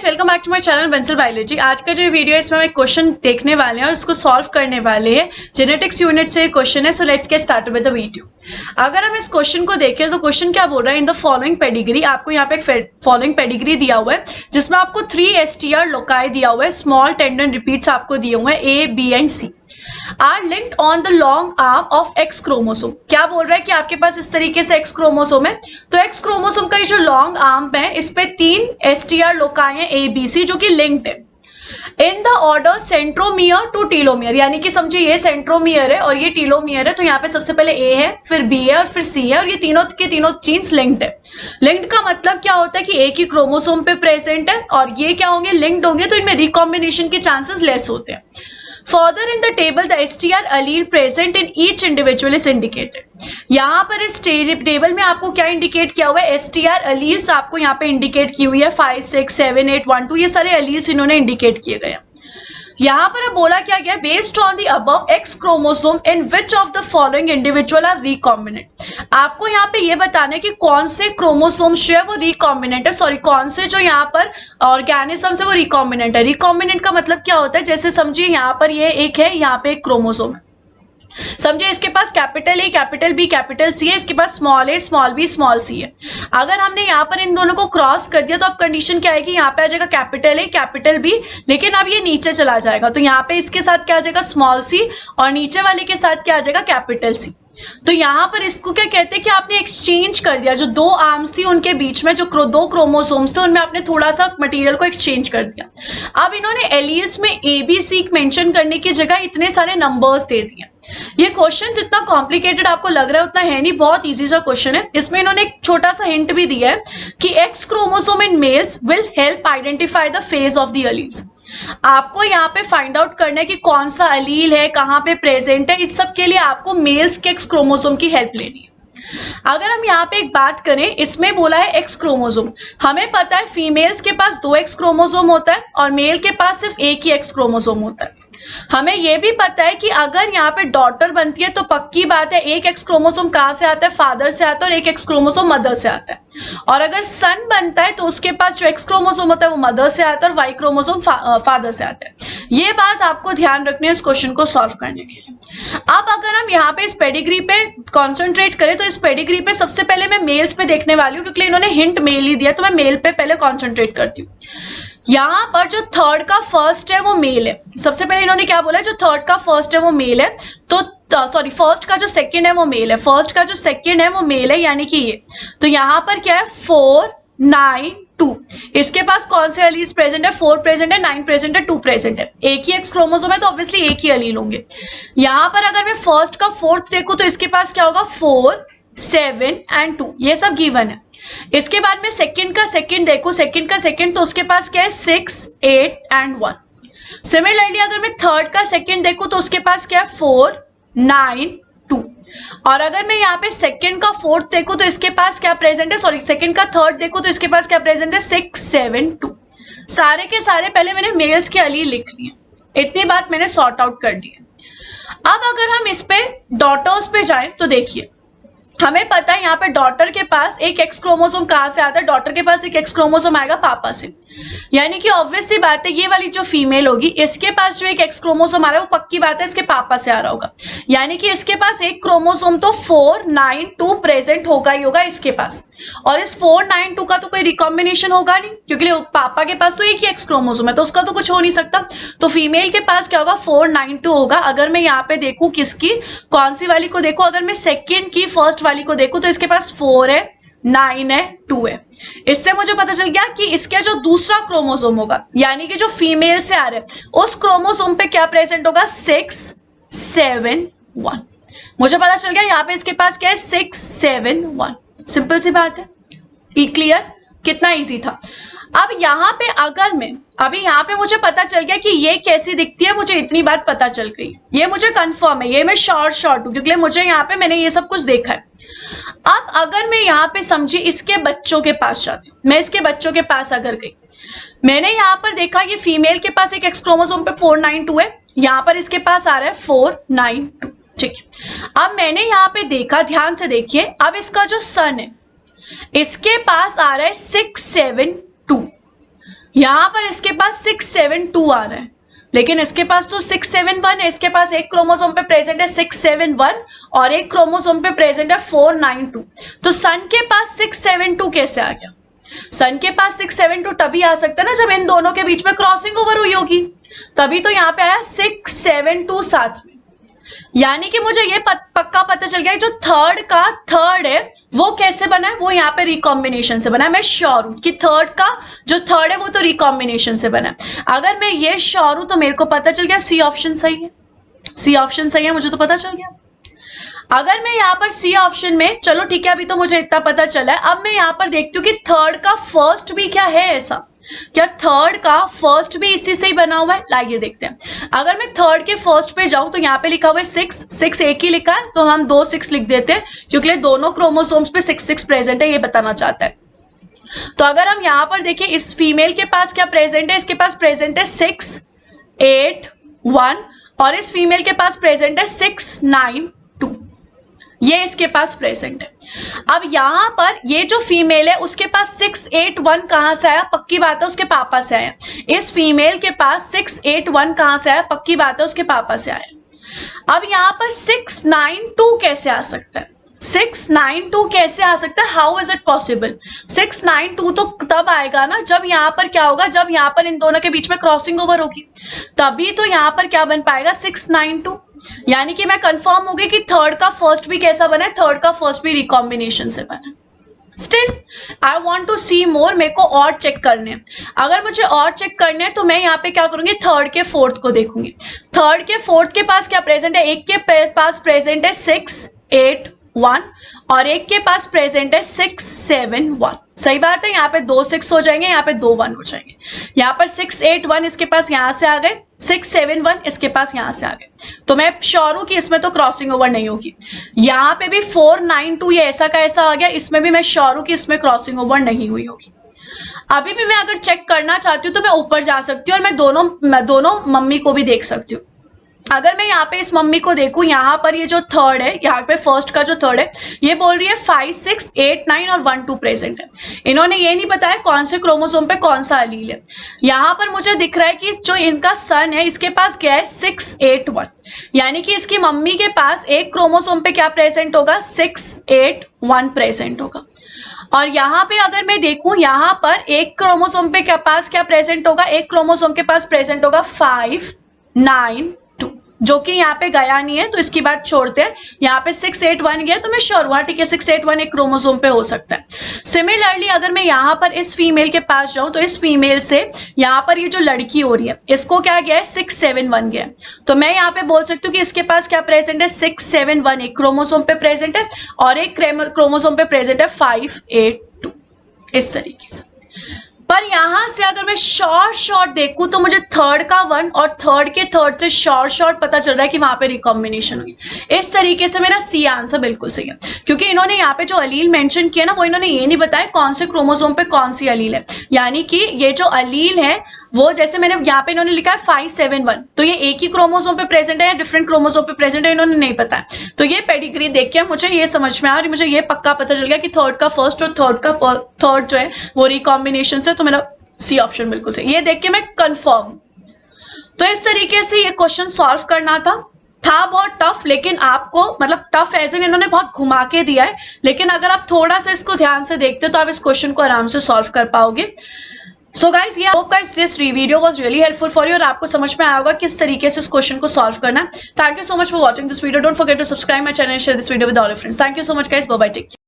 Welcome back to my channel Bansal biology. आज का जो वीडियो है इसमें हम एक क्वेश्चन देखने वाले हैं और उसको सॉल्व करने वाले हैं। जेनेटिक्स यूनिट से क्वेश्चन है, so let's get started with the video. अगर हम इस क्वेश्चन को देखें तो क्वेश्चन क्या बोल रहा है, इन द फॉलोइंग पेडिग्री, आपको यहाँ पे एक फॉलोइंग पेडिग्री दिया हुआ है जिसमें आपको 3 STR लोकाई दिया हुआ है, स्मॉल टेंडन रिपीट्स आपको दिए हुए हैं A, B and C are linked on the long arm of X chromosome. क्या बोल रहा है कि आपके पास इस तरीके से एक्स क्रोमोसोम है, तो एक्स क्रोमोसोम का ये जो लॉन्ग आर्म है इस पे 3 STR लोकाई हैं A, B, C जो कि लिंक्ड है in the order centromere to telomere. यानी कि समझिए ये सेंट्रोमियर है और ये टीलोमियर है, तो यहाँ पे सबसे पहले A है, फिर B है और फिर C है, और ये तीनों के तीनों जीन्स लिंक्ड है। लिंक्ड का मतलब क्या होता है कि एक ही क्रोमोसोम पे प्रेजेंट है और ये क्या होंगे, लिंक्ड होंगे, तो इनमें रिकॉम्बिनेशन के चांसेस लेस होते हैं। Further in the table, the STR allele present in each individual is indicated. यहाँ पर इस टेबल में आपको क्या इंडिकेट किया हुआ है, STR alleles आपको यहाँ पे इंडिकेट की हुई है 5, 6, 7, 8, 1, 2, ये सारे alleles इन्होंने इंडिकेट किए गए हैं। यहाँ पर अब बोला क्या गया, based on the above X chromosome in which of the following individual are recombinant. आपको यहाँ पे ये बताना है कि कौन से क्रोमोसोम्स जो है वो रिकॉम्बिनेंट है, सॉरी कौन से जो यहाँ पर ऑर्गेनिजम्स है वो रिकॉम्बिनेंट है। रिकॉम्बिनेंट का मतलब क्या होता है, जैसे समझिए यहाँ पर ये एक है, यहाँ पे एक क्रोमोसोम है, समझे इसके पास capital A, capital B, capital C है, इसके पास small a, small b, small c है। अगर हमने यहाँ पर इन दोनों को क्रॉस कर दिया तो अब कंडीशन क्या आएगी, यहाँ पे आ जाएगा कैपिटल A, कैपिटल B, लेकिन अब ये नीचे चला जाएगा, तो यहाँ पे इसके साथ क्या आ जाएगा स्मॉल c और नीचे वाले के साथ क्या आ जाएगा कैपिटल C। तो यहाँ पर इसको क्या कहते हैं कि आपने एक्सचेंज कर दिया, जो 2 आर्म्स थी उनके बीच में जो 2 क्रोमोसोम्स थे उनमें आपने थोड़ा सा मटेरियल को एक्सचेंज कर दिया। अब इन्होंने एलील्स में A, B, C मेंशन करने की जगह इतने सारे नंबर्स दे दिए। ये क्वेश्चन जितना कॉम्प्लिकेटेड आपको लग रहा है उतना है नहीं, बहुत इजी सा क्वेश्चन है। इसमें इन्होंने एक छोटा सा हिंट भी दिया है कि x chromosome in males will help identify the phase of the alleles. आपको यहाँ पे फाइंड आउट करना है कि कौन सा अलील है, कहाँ पे प्रेजेंट है, इस सब के लिए आपको मेल्स के एक्स क्रोमोसोम की हेल्प लेनी है। अगर हम यहाँ पे एक बात करें, इसमें बोला है एक्स क्रोमोसोम, हमें पता है फीमेल्स के पास 2 एक्स क्रोमोसोम होता है और मेल के पास सिर्फ एक ही एक्स क्रोमोसोम होता है। हमें यह भी पता है कि अगर यहाँ पे डॉटर बनती है तो पक्की बात है एक एक्स क्रोमोसोम कहाँ से आता है, फादर से आता है, और एक एक्स क्रोमोसोम मदर से आता है। और अगर सन बनता है तो उसके पास जो एक्स क्रोमोसोम होता है वो मदर से आता है और वाई क्रोमोसोम फादर से आता है। ये बात आपको ध्यान रखनी है इस क्वेश्चन को सॉल्व करने के लिए। अब अगर हम यहाँ पे इस पेडिग्री पे कॉन्सेंट्रेट करें तो इस पेडिग्री पे सबसे पहले मैं मेल्स पे देखने वाली हूँ, क्योंकि इन्होंने हिंट मेल ही दिया, तो मैं मेल पे पहले कॉन्सेंट्रेट करती हूँ। यहाँ पर जो थर्ड का फर्स्ट है वो मेल है। सबसे पहले इन्होंने क्या बोला है, जो थर्ड का फर्स्ट है वो मेल है, तो सॉरी फर्स्ट का जो सेकंड है वो मेल है, फर्स्ट का जो सेकंड है वो मेल है, यानी कि ये। तो यहाँ पर क्या है 4, 9, 2, इसके पास कौन से एलील्स प्रेजेंट है, 4 प्रेजेंट है, 9 प्रेजेंट है, 2 प्रेजेंट है। एक ही एक्स क्रोमोसोम है तो ऑब्वियसली एक ही एलील होंगे। यहाँ पर अगर मैं फर्स्ट का फोर्थ देखूं तो इसके पास क्या होगा 4, 7 एंड 2, ये सब गिवन है। इसके बाद में सेकंड का सेकंड देखो, सेकंड का सेकंड तो उसके पास क्या है 6, 8 एंड 1। सिमिलरली अगर मैं थर्ड का सेकंड देखूं तो उसके पास क्या है 4, 9, 2। और अगर मैं यहाँ पे सेकंड का फोर्थ देखूं तो इसके पास क्या प्रेजेंट है, सॉरी सेकंड का थर्ड देखूं तो इसके पास क्या प्रेजेंट है 6, 7, 2। सारे के सारे पहले मैंने मेल्स के एलील लिख लिए, इतनी बात मैंने सॉर्ट आउट कर दी है। अब अगर हम इस पे डॉटर्स पे जाएं तो देखिए हमें पता है यहाँ पे डॉटर के पास एक एक्स क्रोमोसोम कहाँ से आता है, डॉटर के पास एक एक्स क्रोमोसोम आएगा पापा से, यानी कि ऑब्वियस सी बात है ये वाली जो फीमेल होगी इसके पास जो एक एक्स क्रोमोसोम आ रहा है वो पक्की बात है इसके पापा से आ रहा होगा, यानी कि इसके पास एक क्रोमोसोम तो 4, 9, 2 प्रेजेंट होगा ही होगा इसके पास। और इस 4, 9, 2 का तो कोई रिकॉम्बिनेशन होगा नहीं, क्योंकि पापा के पास तो एक ही एक्स क्रोमोसोम है तो उसका तो कुछ हो नहीं सकता। तो फीमेल के पास क्या होगा 4, 9, 2 होगा। अगर मैं यहाँ पे देखूं किसकी, कौन सी वाली को देखूं, अगर मैं सेकेंड की फर्स्ट वाली को देखूं तो इसके पास 4 है, 9 है, 2 है। इससे मुझे पता चल गया कि इसका जो दूसरा क्रोमोसोम होगा, यानी कि जो फीमेल से आ रहा है उस क्रोमोसोम पे क्या प्रेजेंट होगा 6, 7, 1। मुझे पता चल गया यहाँ पे इसके पास क्या है 6, 7, 1। सिंपल सी बात है, क्लियर, कितना इजी था। अब यहाँ पे अगर मैं अभी यहाँ पे मुझे पता चल गया कि ये कैसी दिखती है, मुझे इतनी बात पता चल गई, ये मुझे कंफर्म है, ये मैं शॉर्ट हूँ क्योंकि मुझे यहाँ पे मैंने ये सब कुछ देखा है। अब अगर मैं यहाँ पे समझी इसके बच्चों के पास जाती हूँ, मैं इसके बच्चों के पास अगर गई, मैंने यहाँ पर देखा ये फीमेल के पास एक एक्स क्रोमोसोम पे 492 है, यहाँ पर इसके पास आ रहा है 492, ठीक है। अब मैंने यहाँ पे देखा, ध्यान से देखिए, अब इसका जो सन है इसके पास आ रहा है 672, यहाँ पर इसके पास 672 आ रहा है, लेकिन इसके पास तो 671 है, इसके पास एक क्रोमोसोम पे प्रेजेंट है 671 और एक क्रोमोसोम पे प्रेजेंट है 492, तो सन के पास 672 कैसे आ गया? सन के पास 672 तभी आ सकता है ना जब इन दोनों के बीच में क्रॉसिंग ओवर हुई होगी, तभी तो यहाँ पे आया 672 साथ में। यानी कि मुझे ये पक्का पता चल गया जो थर्ड का थर्ड है वो कैसे बना है, वो यहाँ पे रिकॉम्बिनेशन से बना है। मैं श्योर हूं कि थर्ड का जो थर्ड है वो तो रिकॉम्बिनेशन से बना है। अगर मैं ये श्योर हूं तो मेरे को पता चल गया सी ऑप्शन सही है, सी ऑप्शन सही है, मुझे तो पता चल गया। अगर मैं यहाँ पर सी ऑप्शन में, चलो ठीक है, अभी तो मुझे इतना पता चला है, अब मैं यहाँ पर देखती हूँ कि थर्ड का फर्स्ट भी क्या है ऐसा, क्या थर्ड का फर्स्ट भी इसी से ही बना हुआ है? लाइए देखते हैं। अगर मैं थर्ड के फर्स्ट पे जाऊं तो यहाँ पे लिखा हुआ है 6 एक ही लिखा है, तो हम 2 6 लिख देते हैं क्योंकि दोनों क्रोमोसोम्स पे 6 प्रेजेंट है, ये बताना चाहता है। तो अगर हम यहाँ पर देखिए इस फीमेल के पास क्या प्रेजेंट है, इसके पास प्रेजेंट है 6 8 1 और इस फीमेल के पास प्रेजेंट है 6 9 2, ये इसके पास प्रेजेंट है। अब यहाँ पर ये जो फीमेल है उसके पास 6 8 1 कहां से आया? पक्की बात है उसके पापा से आया। इस फीमेल के पास 6 8 1 कहां से आया? पक्की बात है उसके पापा से आया। अब यहाँ पर 6 9 2 कैसे आ सकता है? 6 9 2 कैसे आ सकता है? How is it possible? 6 9 2 तो तब आएगा ना जब यहाँ पर क्या होगा, जब यहाँ पर इन दोनों के बीच में क्रॉसिंग ओवर होगी, तभी तो यहाँ पर क्या बन पाएगा 6 9 2। यानी कि मैं कंफर्म हो गई कि थर्ड का फर्स्ट भी कैसा बना है, थर्ड का फर्स्ट भी रिकॉम्बिनेशन से बना है। स्टिल आई वॉन्ट टू सी मोर, मेरे को और चेक करने हैं। अगर मुझे और चेक करने हैं तो मैं यहाँ पे क्या करूंगी, थर्ड के फोर्थ को देखूंगी। थर्ड के फोर्थ के पास क्या प्रेजेंट है? एक के पास प्रेजेंट है 6 8 1 और एक के पास प्रेजेंट है 6 7 1। सही बात है, यहाँ पे 2 6 हो जाएंगे, यहाँ पे 2 1 हो जाएंगे। यहाँ पर 6 8 1 इसके पास यहाँ से आ गए, 6 7 1 इसके पास यहाँ से आ गए, तो मैं श्योर हूं कि इसमें तो क्रॉसिंग ओवर नहीं होगी। यहाँ पे भी 4 9 2 ये ऐसा का ऐसा आ गया, इसमें भी मैं श्योर हूं कि इसमें क्रॉसिंग ओवर नहीं हुई होगी। अभी भी मैं अगर चेक करना चाहती हूँ तो मैं ऊपर जा सकती हूँ और मैं दोनों मम्मी को भी देख सकती हूँ। अगर मैं यहाँ पे इस मम्मी को देखूं, यहाँ पर ये जो थर्ड है, यहाँ पे फर्स्ट का जो थर्ड है, ये बोल रही है 5 6 8 9 और 1 2 प्रेजेंट है। इन्होंने ये नहीं बताया कौन से क्रोमोसोम पे कौन सा एलील है। यहाँ पर मुझे दिख रहा है कि जो इनका सन है इसके पास क्या है 6 8 1, यानी कि इसकी मम्मी के पास एक क्रोमोसोम पे क्या प्रेजेंट होगा, 6 8 1 प्रेजेंट होगा। और यहाँ पे अगर मैं देखूं, यहाँ पर एक क्रोमोसोम पे पास क्या प्रेजेंट होगा, एक क्रोमोसोम के पास प्रेजेंट होगा 5 9 2, जो कि यहाँ पे गया नहीं है तो इसकी बात छोड़ते हैं। यहाँ पे 6 8 1 गया तो मैं श्योर हुआ, ठीक है 6 8 1 एक क्रोमोसोम पे हो सकता है। सिमिलरली अगर मैं यहाँ पर इस फीमेल के पास जाऊं तो इस फीमेल से यहाँ पर ये जो लड़की हो रही है इसको क्या गया है 6 7 1 गया, तो मैं यहाँ पे बोल सकती हूँ कि इसके पास क्या प्रेजेंट है 6 7 1 एक क्रोमोसोम पे प्रेजेंट है और एक क्रोमोसोम पे प्रेजेंट है 5 8 2, इस तरीके से। पर यहां से अगर मैं शॉर्ट देखूं तो मुझे थर्ड का 1 और थर्ड के थर्ड से शॉर्ट पता चल रहा है कि वहां पे रिकॉम्बिनेशन हुई। इस तरीके से मेरा सी आंसर बिल्कुल सही है, क्योंकि इन्होंने यहाँ पे जो अलील मेंशन किया ना वो इन्होंने ये नहीं बताया कौन से क्रोमोसोम पे कौन सी अलील है। यानी कि ये जो अलील है वो, जैसे मैंने यहाँ पे इन्होंने लिखा है 5 7 1, तो ये एक ही क्रोमोसोम पे प्रेजेंट है या डिफरेंट क्रोमोसोम पे प्रेजेंट है इन्होंने नहीं बताया। तो ये पेडिग्री देख के मुझे ये समझ में आया और मुझे ये पक्का पता चल गया कि थर्ड का फर्स्ट और थर्ड जो है वो रिकॉम्बिनेशन से, तो मेरा सी ऑप्शन बिल्कुल सही। ये देख के मैं कंफर्म। तो इस तरीके से ये क्वेश्चन सॉल्व करना था बहुत टफ, लेकिन आपको मतलब टफ एज इन इन्होंने बहुत घुमा के दिया है, लेकिन अगर आप थोड़ा सा इसको ध्यान से देखते हो तो आप इस क्वेश्चन को आराम से सॉल्व कर पाओगे। सो गाइस, ये hope guys this video was really helpful for you और आपको समझ में आया होगा किस तरीके से इस क्वेश्चन को सॉल्व करना है। Thank you so much for watching this video. Don't forget to subscribe my channel, share this video with all your friends. Thank you so much guys, bye bye, take care.